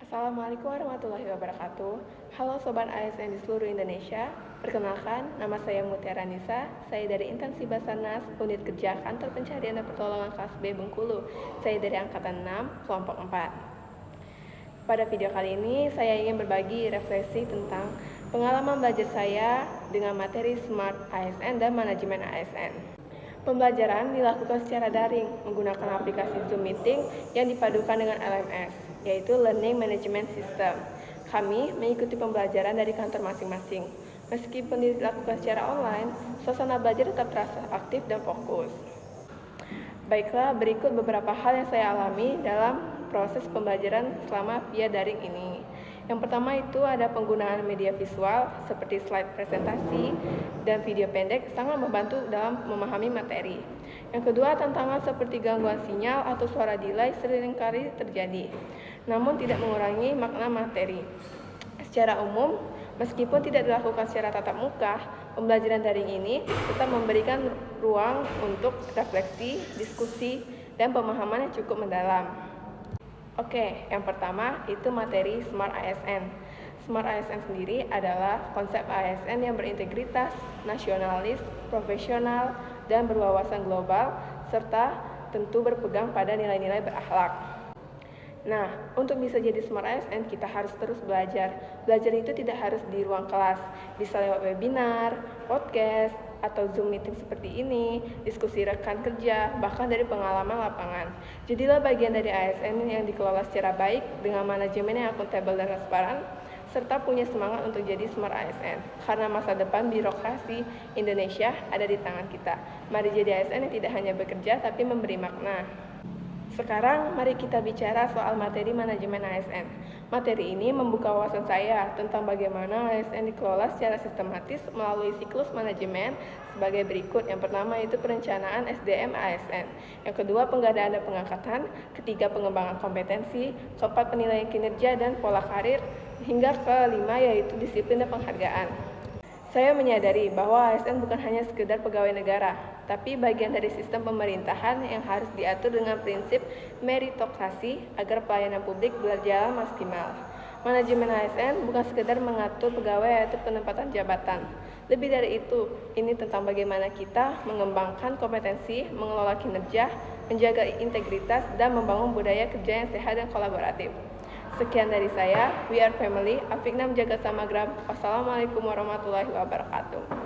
Assalamualaikum warahmatullahi wabarakatuh. Halo Sobat ASN di seluruh Indonesia. Perkenalkan, nama saya Mutiara Nisa. Saya dari Intansi Basarnas, Unit Kerja Kantor Pencarian dan Pertolongan kelas B Bengkulu. Saya dari Angkatan 6, Kelompok 4. Pada video kali ini, saya ingin berbagi refleksi tentang pengalaman belajar saya dengan materi Smart ASN dan Manajemen ASN. Pembelajaran dilakukan secara daring menggunakan aplikasi Zoom Meeting yang dipadukan dengan LMS, yaitu Learning Management System. Kami mengikuti pembelajaran dari kantor masing-masing. Meskipun dilakukan secara online, suasana belajar tetap terasa aktif dan fokus. Baiklah, berikut beberapa hal yang saya alami dalam proses pembelajaran selama via daring ini. Yang pertama itu ada penggunaan media visual seperti slide presentasi dan video pendek sangat membantu dalam memahami materi. Yang kedua, tantangan seperti gangguan sinyal atau suara delay seringkali terjadi, namun tidak mengurangi makna materi. Secara umum, meskipun tidak dilakukan secara tatap muka, pembelajaran daring ini tetap memberikan ruang untuk refleksi, diskusi, dan pemahaman yang cukup mendalam. Oke, yang pertama itu materi Smart ASN. Smart ASN sendiri adalah konsep ASN yang berintegritas, nasionalis, profesional, dan berwawasan global, serta tentu berpegang pada nilai-nilai berakhlak. Nah, untuk bisa jadi Smart ASN, kita harus terus belajar. Belajar itu tidak harus di ruang kelas, bisa lewat webinar, podcast, atau Zoom meeting seperti ini, diskusi rekan kerja, bahkan dari pengalaman lapangan. Jadilah bagian dari ASN yang dikelola secara baik dengan manajemen yang akuntabel dan transparan, serta punya semangat untuk jadi Smart ASN. Karena masa depan birokrasi Indonesia ada di tangan kita. Mari jadi ASN yang tidak hanya bekerja, tapi memberi makna. Sekarang mari kita bicara soal materi manajemen ASN. Materi ini membuka wawasan saya tentang bagaimana ASN dikelola secara sistematis melalui siklus manajemen sebagai berikut. Yang pertama itu perencanaan SDM ASN. Yang kedua pengadaan dan pengangkatan. Ketiga pengembangan kompetensi. Keempat penilaian kinerja dan pola karir. Hingga kelima yaitu disiplin dan penghargaan. Saya menyadari bahwa ASN bukan hanya sekedar pegawai negara, tapi bagian dari sistem pemerintahan yang harus diatur dengan prinsip meritokrasi agar pelayanan publik berjalan maksimal. Manajemen ASN bukan sekedar mengatur pegawai atau penempatan jabatan. Lebih dari itu, ini tentang bagaimana kita mengembangkan kompetensi, mengelola kinerja, menjaga integritas, dan membangun budaya kerja yang sehat dan kolaboratif. Sekian dari saya, we are family, Afikna menjaga samagram. Wassalamualaikum warahmatullahi wabarakatuh.